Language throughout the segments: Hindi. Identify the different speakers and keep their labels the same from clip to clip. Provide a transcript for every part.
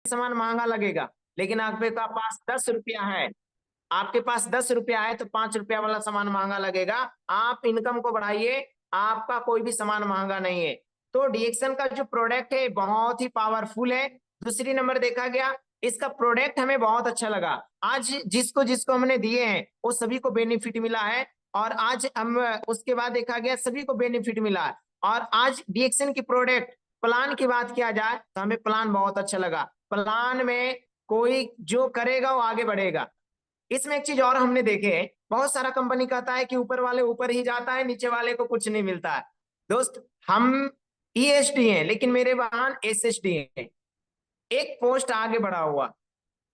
Speaker 1: सामान महंगा लगेगा, लेकिन आपके पास 10 रुपया है, आपके पास 10 रुपया है तो 5 रुपया वाला सामान महंगा लगेगा। आप इनकम को बढ़ाइए, आपका कोई भी सामान महंगा नहीं है। तो डीएक्सन का जो प्रोडक्ट है बहुत ही पावरफुल है। दूसरी नंबर देखा गया, इसका प्रोडक्ट हमें बहुत अच्छा लगा। आज जिसको जिसको हमने दिए हैं वो सभी को बेनिफिट मिला है, और आज हम उसके बाद देखा गया सभी को बेनिफिट मिला है। और आज डीएक्सन की प्रोडक्ट प्लान की बात किया जाए तो हमें प्लान बहुत अच्छा लगा। प्लान में कोई जो करेगा वो आगे बढ़ेगा। इसमें एक चीज और हमने देखे, बहुत सारा कंपनी कहता है कि ऊपर वाले ऊपर ही जाता है, नीचे वाले को कुछ नहीं मिलता है। दोस्त, हम ईएसडी हैं लेकिन मेरे वाहन एसएसडी हैं, एक पोस्ट आगे बढ़ा हुआ।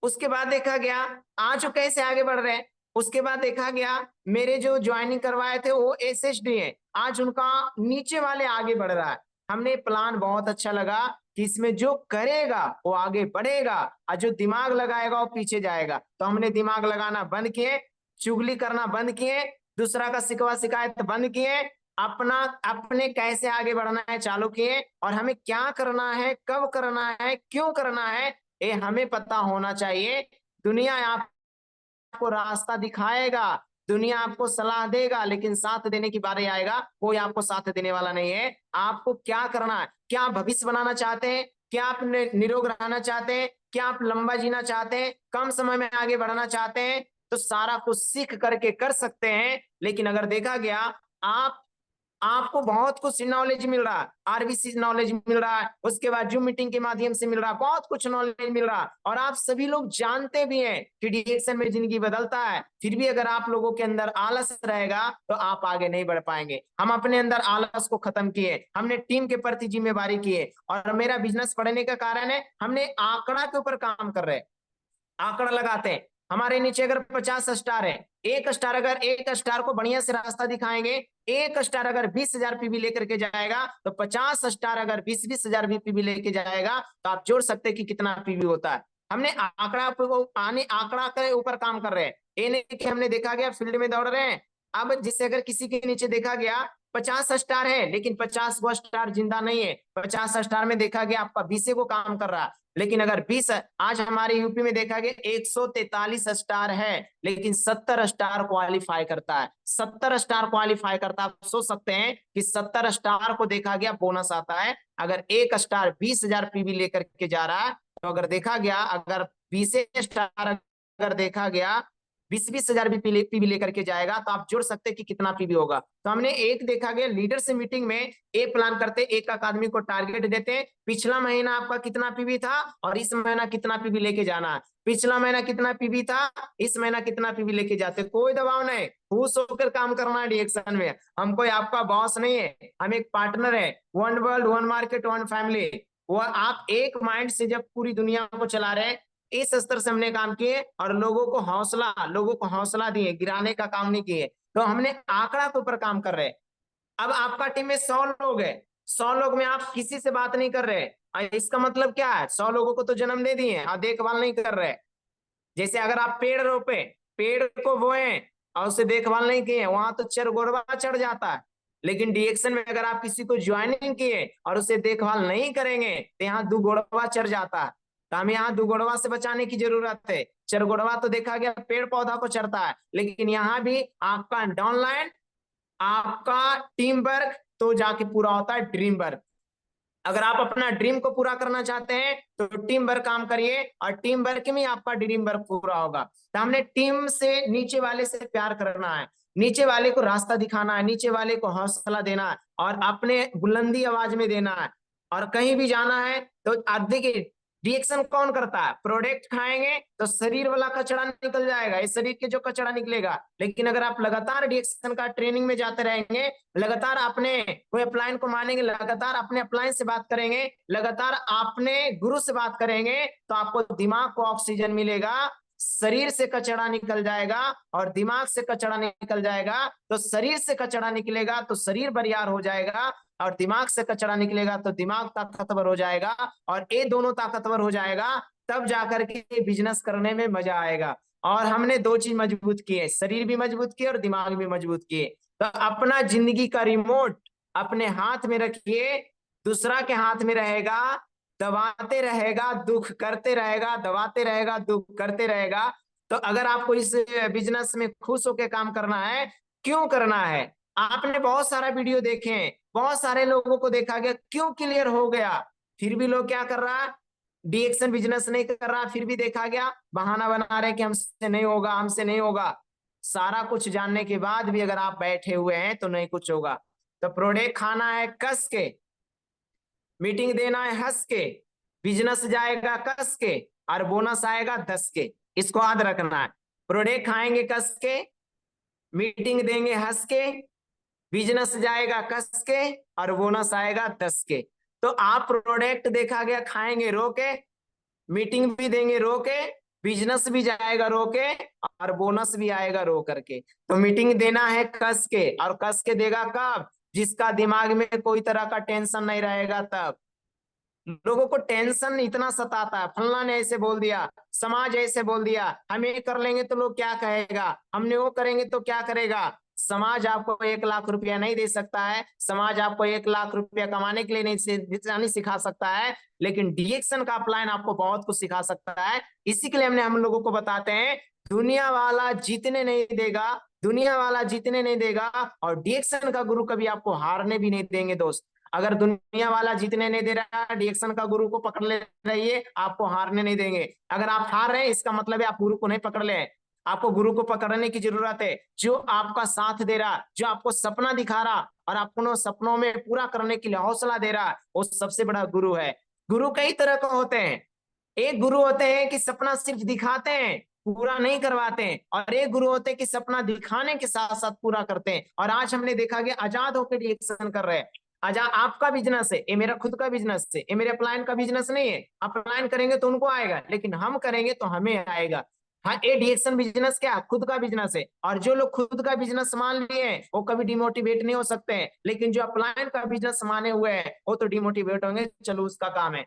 Speaker 1: उसके बाद देखा गया आज वो कैसे आगे बढ़ रहे हैं। उसके बाद देखा गया मेरे जो ज्वाइनिंग करवाए थे वो एसएसडी है, आज उनका नीचे वाले आगे बढ़ रहा है। हमने प्लान बहुत अच्छा लगा कि इसमें जो करेगा वो आगे बढ़ेगा और जो दिमाग लगाएगा वो पीछे जाएगा। तो हमने दिमाग लगाना बंद किए, चुगली करना बंद किए, दूसरा का शिकवा शिकायत बंद किए, अपना अपने कैसे आगे बढ़ना है चालू किए, और हमें क्या करना है, कब करना है, क्यों करना है, ये हमें पता होना चाहिए। दुनिया आपको रास्ता दिखाएगा, दुनिया आपको सलाह देगा, लेकिन साथ देने की बारी आएगा कोई आपको साथ देने वाला नहीं है। आपको क्या करना है, क्या आप भविष्य बनाना चाहते हैं, क्या आप निरोग रहना चाहते हैं, क्या आप लंबा जीना चाहते हैं, कम समय में आगे बढ़ना चाहते हैं, तो सारा कुछ सीख करके कर सकते हैं। लेकिन अगर देखा गया आप आपको बहुत कुछ नॉलेज मिल रहा है, आरबीसी नॉलेज मिल रहा है, उसके बाद जूम मीटिंग के माध्यम से मिल रहा है, बहुत कुछ नॉलेज मिल रहा है, और आप सभी लोग जानते भी हैं कि डीएक्सन में जिंदगी बदलता है। फिर भी अगर आप लोगों के अंदर आलस रहेगा तो आप आगे नहीं बढ़ पाएंगे। हम अपने अंदर आलस को खत्म किए, हमने टीम के प्रति जिम्मेवारी किए, और मेरा बिजनेस बढ़ने का कारण है हमने आंकड़ा के ऊपर काम कर रहे हैं, आंकड़ा लगाते हैं। हमारे नीचे अगर 50 स्टार है, एक स्टार अगर एक स्टार को बढ़िया से रास्ता दिखाएंगे, एक स्टार अगर 20,000 पीवी लेकर के जाएगा, तो 50 स्टार अगर 20,000 पीवी लेके जाएगा, तो आप जोड़ सकते हैं कि कितना पीवी होता है। हमने आंकड़ा के ऊपर काम कर रहे हैं, ये नहीं कि हमने देखा गया फील्ड में दौड़ रहे हैं। अब जिससे अगर किसी के नीचे देखा गया 50 स्टार है लेकिन 50 वो स्टार जिंदा नहीं है, 50 स्टार में देखा गया आपका 20 को काम कर रहा है, लेकिन अगर 20 आज हमारे यूपी में देखा गया 143 स्टार है लेकिन 70 स्टार क्वालिफाई करता है, 70 स्टार क्वालिफाई करता है। आप सोच सकते हैं कि 70 स्टार को देखा गया बोनस आता है। अगर एक स्टार 20,000 पीवी लेकर के जा रहा है, तो अगर देखा गया अगर 20 स्टार अगर देखा गया 20,000 भी पीवी लेकर के जाएगा, तो आप जोड़ सकते हैं कि कितना पीवी होगा। तो हमने एक देखा गया लीडर से मीटिंग में ए प्लान करते, एक आदमी को टारगेट देते, पिछला महीना आपका कितना पीवी था और इस महीना कितना पीवी लेके जाना है, पिछला महीना कितना पीवी था, इस महीना कितना पीवी लेके जाते। कोई दबाव नहीं, खुश होकर काम करना है डीएक्सन में। हम कोई आपका बॉस नहीं है, हम एक पार्टनर है, one world one market one family. वो आप एक माइंड से जब पूरी दुनिया को चला रहे हैं, इस स्तर से हमने काम किए और लोगों को हौसला दिए, गिराने का काम नहीं किए। तो हमने आंकड़ा के ऊपर काम कर रहे हैं। अब आपका टीम में 100 लोग है, 100 लोग में आप किसी से बात नहीं कर रहे, इसका मतलब क्या है, 100 लोगों को तो जन्म दे दिए और देखभाल नहीं कर रहे। जैसे अगर आप पेड़ रोपे, पेड़ को बोए और उसे देखभाल नहीं किए, वहां तो चरगोरवा चढ़ जाता है। लेकिन डीएक्सन में अगर आप किसी को ज्वाइनिंग किए और उसे देखभाल नहीं करेंगे तो यहाँ दुगोड़वा चढ़ जाता है। तो हमें यहाँ दुगोड़वा से बचाने की जरूरत है। चरगोड़वा तो देखा गया पेड़ पौधा को चढ़ता है, लेकिन यहाँ भी आपका डाउनलाइन, आपका टीम वर्क तो जाके पूरा होता है ड्रीम वर्क। अगर आप अपना ड्रीम को पूरा करना चाहते हैं तो टीम वर्क काम करिए, और टीम वर्क में आपका ड्रीम वर्क पूरा होगा। तो हमने टीम से नीचे वाले से प्यार करना है, नीचे वाले को रास्ता दिखाना है, नीचे वाले को हौसला देना है और अपने बुलंदी आवाज में देना है। और कहीं भी जाना है तो देखिए रिएक्शन कौन करता है, प्रोडक्ट खाएंगे तो शरीर वाला कचरा निकल जाएगा, इस शरीर के जो कचरा निकलेगा। लेकिन अगर आप लगातार रिएक्शन का ट्रेनिंग में जाते रहेंगे, लगातार अपने कोई अपलाइन को मानेंगे, लगातार अपने अपलाइन से बात करेंगे, लगातार अपने गुरु से बात करेंगे, तो आपको दिमाग को ऑक्सीजन मिलेगा, शरीर से कचरा निकल जाएगा, और दिमाग से कचरा निकल जाएगा तो शरीर से कचरा निकलेगा तो शरीर बरियार हो जाएगा, और दिमाग से कचरा निकलेगा तो दिमाग ताकतवर हो जाएगा, और ये दोनों ताकतवर हो जाएगा तब जाकर के बिजनेस करने में मजा आएगा। और हमने दो चीज मजबूत किए, शरीर भी मजबूत किए और दिमाग भी मजबूत किए। तो अपना जिंदगी का रिमोट अपने हाथ में रखिए, दूसरा के हाथ में रहेगा दबाते रहेगा, दुख करते रहेगा, दबाते रहेगा, दुख करते रहेगा। तो अगर आपको इस बिजनेस में खुश होकर काम करना है, क्यों करना है? आपने बहुत सारा वीडियो देखे हैं, बहुत सारे लोगों को देखा गया, क्यों क्लियर हो गया? फिर भी लोग क्या कर रहा है? डीएक्शन बिजनेस नहीं कर रहा, फिर भी देखा गया बहाना बना रहे कि हमसे नहीं होगा, हमसे नहीं होगा। सारा कुछ जानने के बाद भी अगर आप बैठे हुए हैं तो नहीं कुछ होगा। तो प्रोडक्ट खाना है कस के, मीटिंग देना है हंस के, बिजनेस जाएगा कस के, और बोनस आएगा 10 के। इसको याद रखना है। प्रोडक्ट खाएंगे कस के, मीटिंग देंगे हंस के, बिजनेस जाएगा कस के, और बोनस आएगा 10 के। तो आप प्रोडक्ट देखा गया खाएंगे रो के, मीटिंग भी देंगे रो के, बिजनेस भी जाएगा रो के, और बोनस भी आएगा रो करके। तो मीटिंग देना है कस के, और कस के देगा कब? जिसका दिमाग में कोई तरह का टेंशन नहीं रहेगा तब। लोगों को टेंशन इतना सताता है, फलना ने ऐसे बोल दिया, समाज ऐसे बोल दिया, हम ये कर लेंगे तो लोग क्या कहेगा, हमने वो करेंगे तो क्या करेगा। समाज आपको 1 लाख रुपया नहीं दे सकता है, समाज आपको 1 लाख रुपया कमाने के लिए नहीं सिखा सकता है, लेकिन डीएक्शन का प्लान आपको बहुत कुछ सिखा सकता है। इसी के लिए हमने हम लोगों को बताते हैं, दुनिया वाला जीतने नहीं देगा, दुनिया वाला जीतने नहीं देगा, और डीएक्शन का गुरु कभी आपको हारने भी नहीं देंगे दोस्त। अगर दुनिया वाला जीतने नहीं दे रहा है, डीएक्शन का गुरु को पकड़ ले रहिए, आपको हारने नहीं देंगे। अगर आप हार रहे हैं, इसका मतलब है आप गुरु को नहीं पकड़ ले। आपको गुरु को पकड़ने की जरूरत है, जो आपका साथ दे रहा, जो आपको सपना दिखा रहा और आपको सपनों में पूरा करने के लिए हौसला दे रहा, वो सबसे बड़ा गुरु है। गुरु कई तरह का होते हैं। एक गुरु होते हैं कि सपना सिर्फ दिखाते हैं, पूरा नहीं करवाते हैं, और एक गुरु होते हैं कि सपना दिखाने के साथ साथ पूरा करते हैं। और आज हमने देखा कि आजाद होकर रिएक्शन कर रहे हैं। आजा आपका बिजनेस है, ये मेरा खुद का बिजनेस है, ये मेरे अपलाइन का बिजनेस नहीं है। अपलाइन करेंगे तो उनको आएगा, लेकिन हम करेंगे तो हमें आएगा। हाँ, ये डीएक्शन बिजनेस क्या? खुद का बिजनेस है। और जो लोग खुद का बिजनेस मान लिए हैं, वो कभी डिमोटिवेट नहीं हो सकते हैं, लेकिन जो अपलाइन का बिजनेस माने हुए हैं, वो तो डिमोटिवेट होंगे। चलो, उसका काम है।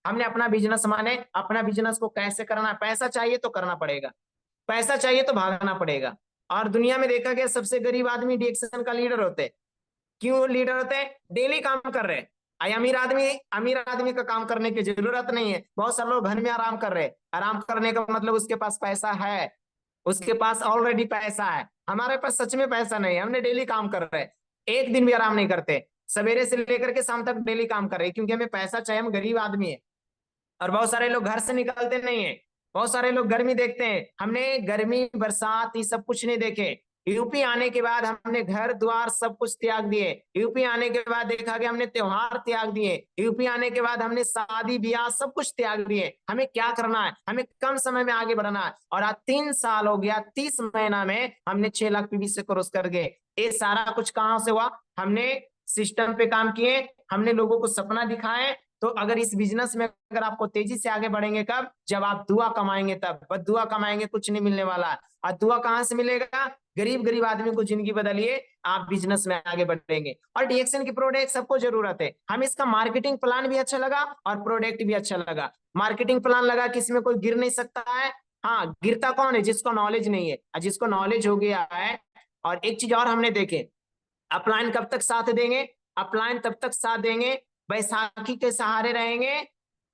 Speaker 1: हमने अपना बिजनेस माने, अपना बिजनेस को कैसे करना है। पैसा चाहिए तो करना पड़ेगा, पैसा चाहिए तो भागना पड़ेगा। और दुनिया में देखा गया सबसे गरीब आदमी डीएक्शन का लीडर होते हैं। क्यों लीडर होते हैं? डेली काम कर रहे हैं। अमीर आदमी का काम करने की जरूरत नहीं है। बहुत सारे लोग घर में आराम कर रहे हैं। आराम करने का मतलब उसके पास पैसा है, उसके पास ऑलरेडी पैसा है। हमारे पास सच में पैसा नहीं है, हमने डेली काम कर रहे हैं, एक दिन भी आराम नहीं करते। सवेरे से लेकर के शाम तक डेली काम कर रहे हैं, क्योंकि हमें पैसा चाहिए, हम गरीब आदमी है। और बहुत सारे लोग घर से निकलते नहीं है, बहुत सारे लोग गर्मी देखते हैं। हमने गर्मी बरसात ये सब कुछ नहीं देखे। यूपी आने के बाद हमने घर द्वार सब कुछ त्याग दिए। यूपी आने के बाद देखा गया हमने त्योहार त्याग दिए। यूपी आने के बाद हमने शादी ब्याह सब कुछ त्याग दिए। हमें क्या करना है? हमें कम समय में आगे बढ़ना है। और आज 3 साल हो गया, 30 महीना में हमने 6 लाख पीवी से क्रॉस कर गए। ये सारा कुछ कहां से हुआ? हमने सिस्टम पे काम किए, हमने लोगों को सपना दिखाए। तो अगर इस बिजनेस में अगर आपको तेजी से आगे बढ़ेंगे कब? जब आप दुआ कमाएंगे तब। बस दुआ कमाएंगे कुछ नहीं मिलने वाला। और दुआ कहां से मिलेगा? गरीब गरीब आदमी को जिंदगी बदलिए, आप बिजनेस में आगे बढ़ेंगे। और डीएक्शन की प्रोडक्ट सबको जरूरत है। हम इसका मार्केटिंग प्लान भी अच्छा लगा और प्रोडक्ट भी अच्छा लगा। मार्केटिंग प्लान लगा कि इसमें कोई गिर नहीं सकता है। हाँ, गिरता कौन है? जिसको नॉलेज नहीं है। और जिसको नॉलेज हो गया है। और एक चीज और हमने देखे, अपलाइन कब तक साथ देंगे? अपलाइन तब तक साथ देंगे, बैसाखी के सहारे रहेंगे।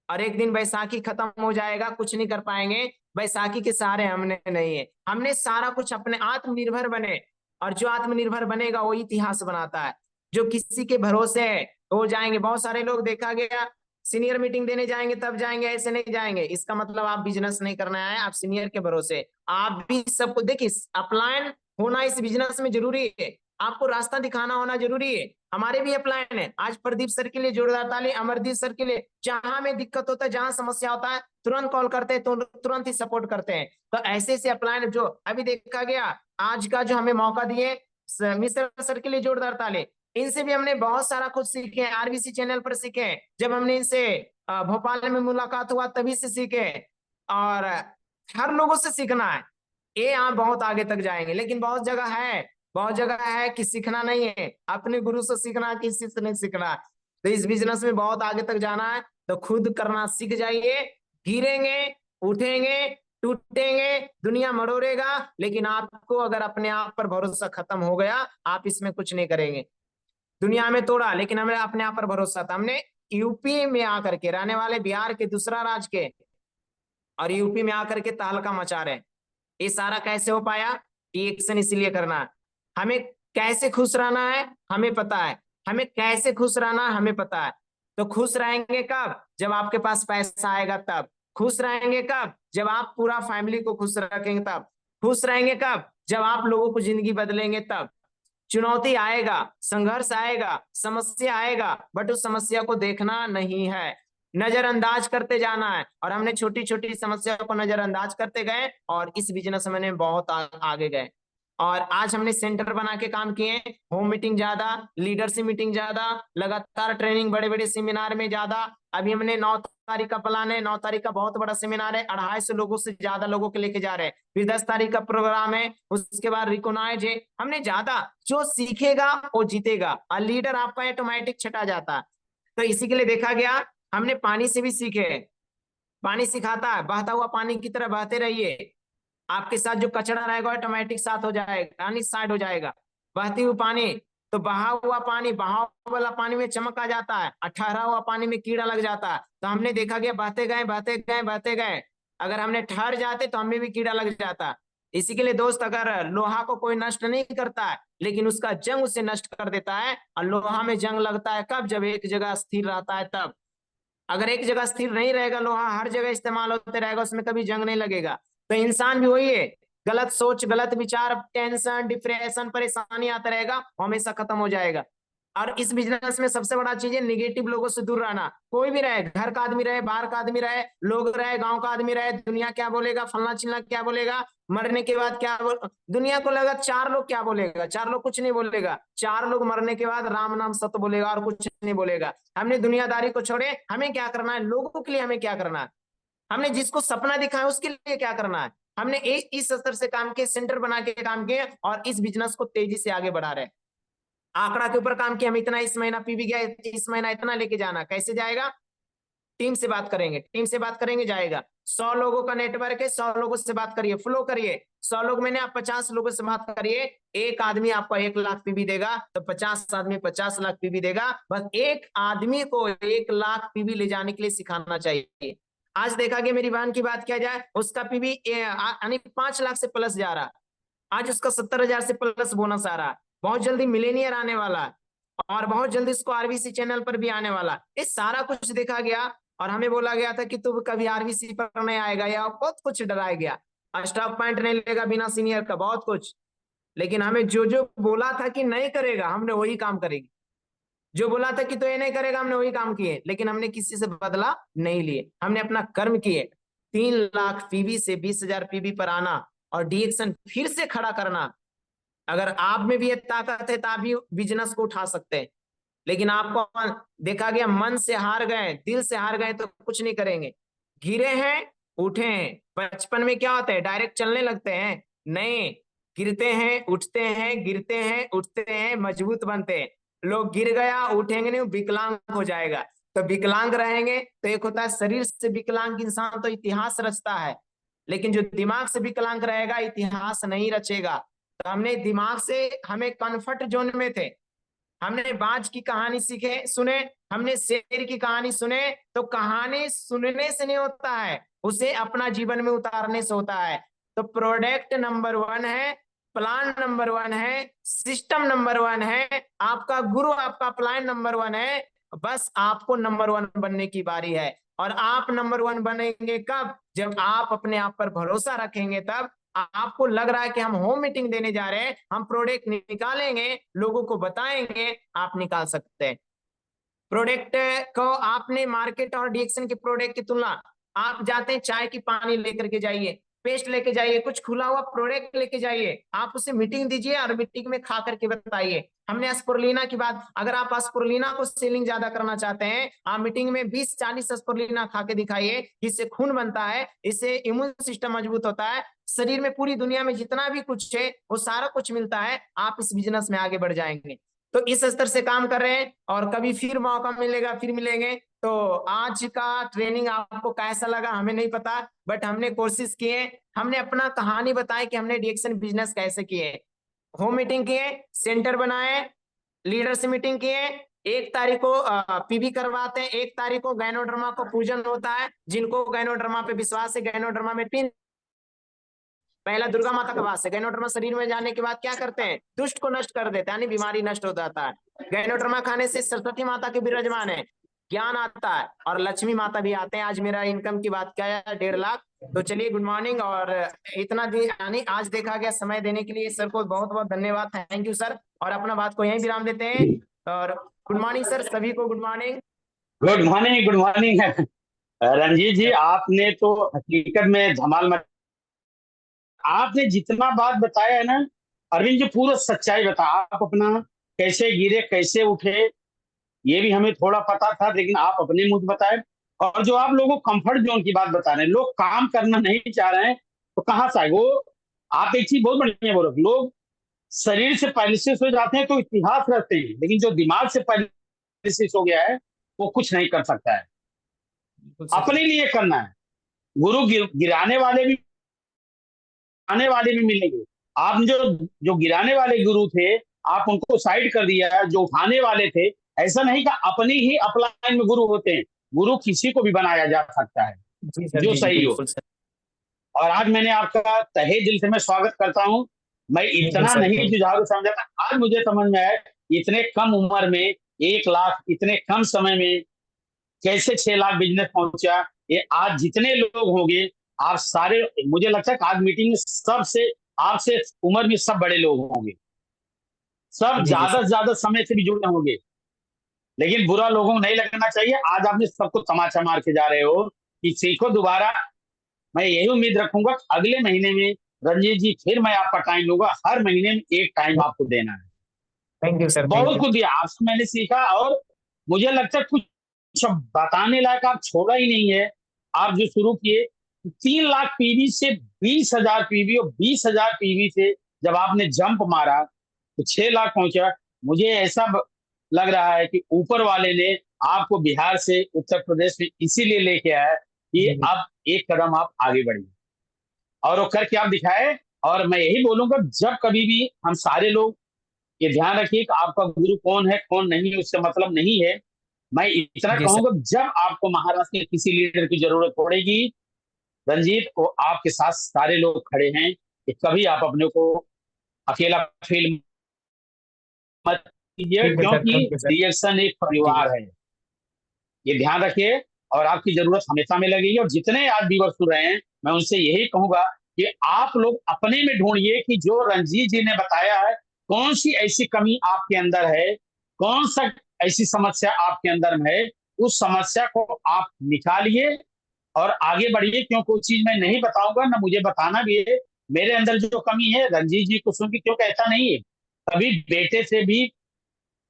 Speaker 1: और एक दिन बैसाखी खत्म हो जाएगा, कुछ नहीं कर पाएंगे। बैसाखी के सहारे हमने नहीं है, हमने सारा कुछ अपने आत्मनिर्भर बने। और जो आत्मनिर्भर बनेगा वो इतिहास बनाता है। जो किसी के भरोसे है हो जाएंगे। बहुत सारे लोग देखा गया सीनियर मीटिंग देने जाएंगे तब जाएंगे, ऐसे नहीं जाएंगे। इसका मतलब आप बिजनेस नहीं करना है, आप सीनियर के भरोसे। आप भी सबको देखिए, अपलाइन होना इस बिजनेस में जरूरी है। आपको रास्ता दिखाना होना जरूरी है। हमारे भी अपलाइन है। आज प्रदीप सर के लिए जोरदार ताली, अमरदीप सर के लिए। जहां में दिक्कत होता है, जहां समस्या होता है, तुरंत कॉल करते हैं, तो तुरंत ही सपोर्ट करते हैं। तो ऐसे ऐसे अपलाइन जो अभी देखा गया, आज का जो हमें मौका दिए, मिश्र सर के लिए जोरदार ताली। इनसे भी हमने बहुत सारा कुछ सीखे, आरबीसी चैनल पर सीखे। जब हमने इनसे भोपाल में मुलाकात हुआ तभी से सीखे। और हर लोगों से सीखना है। ये आप बहुत आगे तक जाएंगे। लेकिन बहुत जगह है, बहुत जगह है कि सीखना नहीं है, अपने गुरु से सीखना, किसी से नहीं सीखना। तो इस बिजनेस में बहुत आगे तक जाना है, तो खुद करना सीख जाइए। गिरेंगे, उठेंगे, टूटेंगे, दुनिया मरोड़ेगा, लेकिन आपको अगर अपने आप पर भरोसा खत्म हो गया, आप इसमें कुछ नहीं करेंगे। दुनिया में तोड़ा, लेकिन हमें अपने आप पर भरोसा था। हमने यूपी में आकर के, रहने वाले बिहार के दूसरा राज्य के, और यूपी में आकर के तहलका मचा रहे हैं। ये सारा कैसे हो पाया? एक्शन इसलिए करना है। हमें कैसे खुश रहना है हमें पता है, हमें कैसे खुश रहना है हमें पता है। तो खुश रहेंगे कब? जब आपके पास पैसा आएगा तब। खुश रहेंगे कब? जब आप पूरा फैमिली को खुश रखेंगे तब। खुश रहेंगे कब? जब आप लोगों को जिंदगी बदलेंगे तब। चुनौती आएगा, संघर्ष आएगा, समस्या आएगा, बट उस समस्या को देखना नहीं है, नजरअंदाज करते जाना है। और हमने छोटी छोटी समस्याओं को नजरअंदाज करते गए और इस बिजनेस में बहुत आगे गए। और आज हमने सेंटर बना के काम किए, होम मीटिंग ज्यादा, लीडरशिप मीटिंग ज्यादा, लगातार ट्रेनिंग, बड़े बड़े सेमिनार में ज्यादा। अभी हमने 9 तारीख का प्लान है, 9 तारीख का बहुत बड़ा सेमिनार है, 250 लोगों से ज्यादा लोगों को लेके जा रहे हैं। फिर 10 तारीख का प्रोग्राम है, उसके बाद रिकॉनाइज है। हमने ज्यादा, जो सीखेगा वो जीतेगा, और लीडर आपका ऑटोमेटिक छटा जाता है। तो इसी के लिए देखा गया, हमने पानी से भी सीखे। पानी सिखाता है, बहता हुआ पानी की तरह बहते रहिए, आपके साथ जो कचरा रहेगा ऑटोमेटिक साथ हो जाएगा, यानी साइड हो जाएगा। बहती हुई पानी, तो बहा हुआ पानी, बहाव वाला पानी में चमक आ जाता है, और ठहरा हुआ पानी में कीड़ा लग जाता है। तो हमने देखा गया, बहते गए बहते गए बहते गए, अगर हमने ठहर जाते तो हमें भी कीड़ा लग जाता। इसी के लिए दोस्त, अगर लोहा को कोई नष्ट नहीं करता है, लेकिन उसका जंग उसे नष्ट कर देता है। और लोहा में जंग लगता है कब? जब एक जगह स्थिर रहता है तब। अगर एक जगह स्थिर नहीं रहेगा, लोहा हर जगह इस्तेमाल होते रहेगा, उसमें कभी जंग नहीं लगेगा। तो इंसान भी वही है, गलत सोच, गलत विचार, टेंशन, डिप्रेशन, परेशानी आता रहेगा, हमेशा खत्म हो जाएगा। और इस बिजनेस में सबसे बड़ा चीज है निगेटिव लोगों से दूर रहना। कोई भी रहे, घर का आदमी रहे, बाहर का आदमी रहे, लोग रहे, गांव का आदमी रहे, दुनिया क्या बोलेगा, फलना चिल्ला क्या बोलेगा, मरने के बाद क्या दुनिया को लगा 4 लोग क्या बोलेगा, 4 लोग कुछ नहीं बोलेगा। 4 लोग मरने के बाद राम नाम सत्य बोलेगा और कुछ नहीं बोलेगा। हमने दुनियादारी को छोड़े, हमें क्या करना है, लोगों के लिए हमें क्या करना है, हमने जिसको सपना दिखा है उसके लिए क्या करना है। हमने इस स्तर से काम किए, सेंटर बना के काम किए, और इस बिजनेस को तेजी से आगे बढ़ा रहे। आंकड़ा के ऊपर काम किया, हम इतना इस महीना पीवी गया, इस महीना इतना लेके जाना, कैसे जाएगा? टीम से बात करेंगे, टीम से बात करेंगे, जाएगा। 100 लोगों का नेटवर्क है, 100 लोगों से बात करिए, फ्लो करिए। 100 लोग मैंने, आप 50 लोगों से बात करिए। एक आदमी आपको 1 लाख पीवी देगा, तो 50 आदमी 50 लाख पीवी देगा। बस एक आदमी को 1 लाख पीवी ले जाने के लिए सिखाना चाहिए। आज देखा गया, मेरी बहन की बात किया जाए, उसका पीवी यानी 5 लाख से प्लस जा रहा, आज उसका 70,000 से प्लस बोनस आ रहा। बहुत जल्दी मिलेनियर आने वाला, और बहुत जल्दी इसको आरबीसी चैनल पर भी आने वाला। ये सारा कुछ देखा गया, और हमें बोला गया था कि तू कभी आरबीसी पर नहीं आएगा, या बहुत कुछ डराया गया, स्टॉक पॉइंट नहीं लेगा बिना सीनियर का, बहुत कुछ। लेकिन हमें जो जो बोला था कि नहीं करेगा, हमने वही काम करेगी। जो बोला था कि तो ये नहीं करेगा, हमने वही काम किए, लेकिन हमने किसी से बदला नहीं लिए, हमने अपना कर्म किए। 3 लाख पीवी से 20,000 पीवी पर आना, और डीएक्शन फिर से खड़ा करना। अगर आप में भी ये ताकत है तो आप भी बिजनेस को उठा सकते हैं। लेकिन आपको देखा गया, मन से हार गए, दिल से हार गए तो कुछ नहीं करेंगे। गिरे हैं, उठे हैं। बचपन में क्या होता है, डायरेक्ट चलने लगते हैं? नहीं, गिरते हैं, उठते हैं, गिरते हैं, उठते हैं, मजबूत बनते हैं। लोग गिर गया, उठेंगे नहीं, विकलांग हो जाएगा। तो विकलांग रहेंगे, तो एक होता है शरीर से विकलांग इंसान, तो इतिहास रचता है। लेकिन जो दिमाग से विकलांग रहेगा, इतिहास नहीं रचेगा। तो हमने दिमाग से, हमें कंफर्ट जोन में थे, हमने बाज की कहानी सीखे सुने, हमने शेर की कहानी सुने। तो कहानी सुनने से नहीं होता है, उसे अपना जीवन में उतारने से होता है। तो प्रोडक्ट नंबर 1 है, प्लान नंबर 1 है, सिस्टम नंबर 1 है, आपका गुरु आपका प्लान नंबर 1 है। बस आपको नंबर 1 बनने की बारी है। और आप नंबर 1 बनेंगे कब? जब आप अपने आप पर भरोसा रखेंगे तब। आपको लग रहा है कि हम होम मीटिंग देने जा रहे हैं, हम प्रोडक्ट निकालेंगे, लोगों को बताएंगे, आप निकाल सकते हैं। प्रोडक्ट को आपने मार्केट और डीएक्शन के प्रोडक्ट की तुलना, आप जाते हैं चाय की पानी लेकर के जाइए, पेस्ट लेके जाइए, कुछ खुला हुआ प्रोडक्ट लेके जाइए, आप उसे मीटिंग दीजिए और मीटिंग में खा करके बताइए। हमने स्पुरुलिना की बात, अगर आप स्पुरुलिना को सेलिंग ज्यादा करना चाहते हैं, आप मीटिंग में 20-40 स्पुरुलिना खा के दिखाइए। इससे खून बनता है, इससे इम्यून सिस्टम मजबूत होता है, शरीर में पूरी दुनिया में जितना भी कुछ है वो सारा कुछ मिलता है। आप इस बिजनेस में आगे बढ़ जाएंगे। तो इस स्तर से काम कर रहे हैं, और कभी फिर मौका मिलेगा फिर मिलेंगे। तो आज का ट्रेनिंग आपको कैसा लगा हमें नहीं पता, बट हमने कोशिश किए, हमने अपना कहानी बताई कि हमने डीएक्शन बिजनेस कैसे किए। होम मीटिंग किए, सेंटर बनाए, लीडरशिप मीटिंग किए, एक तारीख को पीबी करवाते हैं, एक तारीख को गैनोडर्मा को पूजन होता है। जिनको गैनोडर्मा पे विश्वास है, गैनोडर्मा में 3 पहला दुर्गा माता का वास है। गैनोडर्मा शरीर में जाने के बाद क्या करते हैं, दुष्ट को नष्ट कर देते हैं, यानी बीमारी नष्ट हो जाता है। गैनोडर्मा खाने से सरस्वती माता के विराजमान है, ज्ञान आता है और लक्ष्मी माता भी आते हैं। आज मेरा इनकम की बात क्या है, 1.5 लाख। तो चलिए, गुड मॉर्निंग। और इतना यानी आज देखा गया, समय देने के लिए सर को बहुत बहुत धन्यवाद, थैंक यू सर। और अपना बात को यहीं विराम देते हैं। और गुड मॉर्निंग सर, सभी को good morning.
Speaker 2: Good morning, good morning. Ranjeet ji, आपने तो हकीकत में धमाल मच। आपने जितना बात बताया है ना अरविंद जी, पूरा सच्चाई बताया। आप अपना कैसे गिरे कैसे उठे ये भी हमें थोड़ा पता था, लेकिन आप अपने मुंह से बताए। और जो आप लोगों को कंफर्ट जोन की बात बता रहे हैं, लोग काम करना नहीं चाह रहे हैं तो कहाँ से आए वो। आप एक चीज बहुत बढ़िया बोलो, लोग शरीर से पैरालिसिस हो जाते हैं तो इतिहास रखते हैं, लेकिन जो दिमाग से पैरालिसिस हो गया है वो कुछ नहीं कर सकता है। अपने लिए करना है। गुरु गिराने वाले भी आने वाले भी मिलेंगे। आप जो जो गिराने वाले गुरु थे, आप उनको साइड कर दिया। जो उठाने वाले थे, ऐसा नहीं कि अपनी ही अपलाइन में गुरु होते हैं। गुरु किसी को भी बनाया जा सकता है
Speaker 1: जी सर,
Speaker 2: जो
Speaker 1: जी जी
Speaker 2: सही हो।
Speaker 1: बिल्कुल सर।
Speaker 2: और आज मैंने आपका तहे दिल से मैं स्वागत करता हूं। मैं
Speaker 1: थैंक यू
Speaker 2: इतना
Speaker 1: सर,
Speaker 2: नहीं
Speaker 1: थैंक
Speaker 2: जुझारू समझा था, आज मुझे समझ में आया इतने कम उम्र में 1 लाख, इतने कम समय में कैसे 6 लाख बिजनेस पहुंचा। ये आज जितने लोग होंगे, आप सारे, मुझे लगता है कि आज मीटिंग में सबसे आपसे उम्र में सब बड़े लोग होंगे, सब
Speaker 1: जी जी
Speaker 2: ज्यादा
Speaker 1: सर।
Speaker 2: से ज्यादा समय से भी जुड़े होंगे। लेकिन बुरा लोगों को नहीं लगना चाहिए। आज आपने सबको तमाचा मार के जा रहे हो कि सीखो दोबारा। मैं यही उम्मीद रखूंगा कि अगले महीने में रंजीत जी फिर मैं आपका टाइम लूंगा। हर महीने में एक टाइम आपको देना है।
Speaker 1: थैंक यू सर, थैंक
Speaker 2: बहुत
Speaker 1: यू।
Speaker 2: कुछ दिया आपसे मैंने सीखा, और मुझे लगता है कुछ बताने लायक आप छोड़ा ही नहीं है। आप जो शुरू किए 3 लाख पीवी से 20,000 पीवी, और 20,000 पीवी से जब आपने जंप मारा तो 6 लाख पहुंचा। मुझे ऐसा लग रहा है कि ऊपर वाले ने आपको बिहार से उत्तर प्रदेश में इसीलिए लेके आया कि
Speaker 1: जी जी।
Speaker 2: अब एक कदम आप आगे बढ़िए, और वो करके आप दिखाए। और मैं यही बोलूंगा, जब कभी भी हम सारे लोग ये ध्यान रखिए कि आपका गुरु कौन है कौन नहीं है उससे मतलब नहीं है। मैं इतना
Speaker 1: जी सर।
Speaker 2: कहूंगा, जब आपको महाराष्ट्र के किसी लीडर की जरूरत पड़ेगी रंजीत, वो आपके साथ सारे लोग खड़े हैं। कि कभी आप अपने को अकेला फील मत कीजिए,
Speaker 1: ठीक है सर,
Speaker 2: क्योंकि
Speaker 1: थैंक यू सर।
Speaker 2: डीएक्शन एक
Speaker 1: जी जी।
Speaker 2: परिवार है। ये ध्यान रखिए। और आपकी जरूरत हमेशा में लगेगी। और जितने आज व्यूअर्स सुन रहे हैं, मैं उनसे यही कहूंगा कि आप लोग अपने में ढूंढिए कि जो रंजीत जी ने बताया है, कौन सी ऐसी कमी आपके अंदर है, कौन सा ऐसी समस्या आपके अंदर में है। उस समस्या को आप निकालिए और आगे बढ़िए। क्योंकि वो चीज मैं नहीं बताऊंगा, ना मुझे बताना भी है। मेरे अंदर जो कमी है, रंजीत जी को सुन के क्योंकि ऐसा नहीं है। कभी बेटे से भी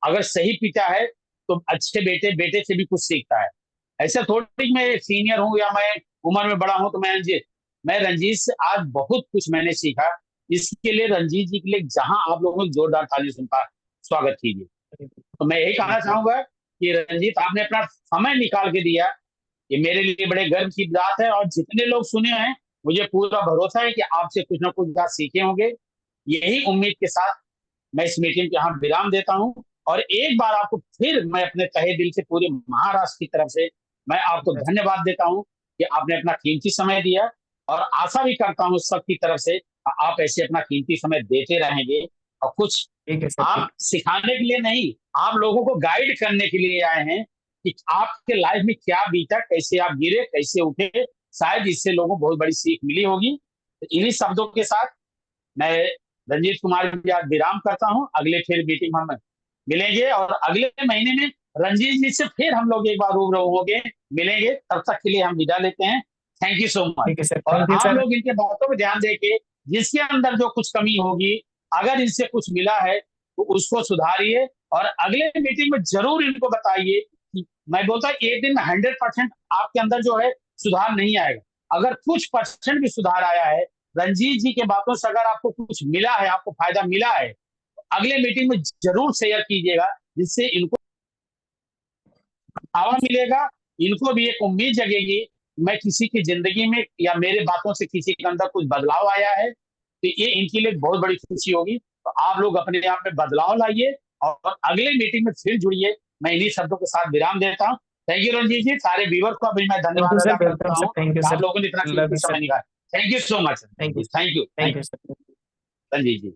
Speaker 2: अगर सही पिता है तो अच्छे बेटे बेटे से भी कुछ सीखता है। ऐसा थोड़ी मैं सीनियर हूँ या मैं उम्र में बड़ा हूं तो मैं रंजीत से आज बहुत कुछ मैंने सीखा। इसके लिए रंजीत जी के लिए जहां आप लोगों को जोरदार ताली सुनता स्वागत कीजिए। तो मैं यही कहना चाहूंगा कि रंजीत, आपने अपना समय निकाल के दिया, ये मेरे लिए बड़े गर्व की बात है। और जितने लोग सुने हैं, मुझे पूरा भरोसा है कि आपसे कुछ ना कुछ बात सीखे होंगे। यही उम्मीद के साथ मैं इस मीटिंग के यहाँ विराम देता हूँ। और एक बार आपको फिर मैं अपने तहे दिल से पूरे महाराष्ट्र की तरफ से मैं आपको धन्यवाद देता हूँ कि आपने अपना कीमती समय दिया। और आशा भी करता हूँ सबकी तरफ से आप ऐसे अपना कीमती समय देते रहेंगे। और कुछ
Speaker 1: ठीक है सर, ठीक।
Speaker 2: आप सिखाने के लिए नहीं, आप लोगों को गाइड करने के लिए आए हैं कि आपके लाइफ में क्या बीता, कैसे आप गिरे कैसे उठे। शायद इससे लोगों को बहुत बड़ी सीख मिली होगी। तो इन्हीं शब्दों के साथ मैं रंजीत कुमार जी आज विराम करता हूं। अगले फिर मीटिंग हम मिलेंगे, और अगले महीने में रंजीत जी से फिर हम लोग एक बार रूबरू होंगे, मिलेंगे। तब तक के लिए हम विदा लेते हैं। Thank you so much.
Speaker 1: ठीक है सर,
Speaker 2: और
Speaker 1: थैंक यू
Speaker 2: आप
Speaker 1: सर।
Speaker 2: लोग इनके बातों पर ध्यान देके, जिसके अंदर जो कुछ कमी होगी, अगर इनसे कुछ मिला है तो उसको सुधारिए। और अगले मीटिंग में जरूर इनको बताइए कि मैं बोलता एक दिन में 100% आपके अंदर जो है सुधार नहीं आएगा। अगर कुछ परसेंट भी सुधार आया है, रंजीत जी के बातों से अगर आपको कुछ मिला है, आपको फायदा मिला है, तो अगले मीटिंग में जरूर शेयर कीजिएगा, जिससे इनको बढ़ावा मिलेगा। इनको भी एक उम्मीद जगेगी, मैं किसी की जिंदगी में या मेरे बातों से किसी के अंदर कुछ बदलाव आया है, तो ये इनके लिए बहुत बड़ी खुशी होगी। तो आप लोग अपने आप में बदलाव लाइए और अगले मीटिंग में फिर जुड़िए। मैं इन्हीं शब्दों के साथ विराम देता हूँ। थैंक यू रंजीत जी, सारे व्यूअर्स को अभी मैं
Speaker 1: थैंक
Speaker 2: धन्यवाद
Speaker 1: यू सर,
Speaker 2: अदा
Speaker 1: वेलकम
Speaker 2: करता
Speaker 1: सर,
Speaker 2: हूँ
Speaker 1: थैंक यू
Speaker 2: आप
Speaker 1: सर,
Speaker 2: लोगों ने इतना
Speaker 1: लव
Speaker 2: कीमती
Speaker 1: यू
Speaker 2: समय
Speaker 1: सर,
Speaker 2: निकाला। Thank you so much
Speaker 1: thank you.
Speaker 2: Ranjeet ji.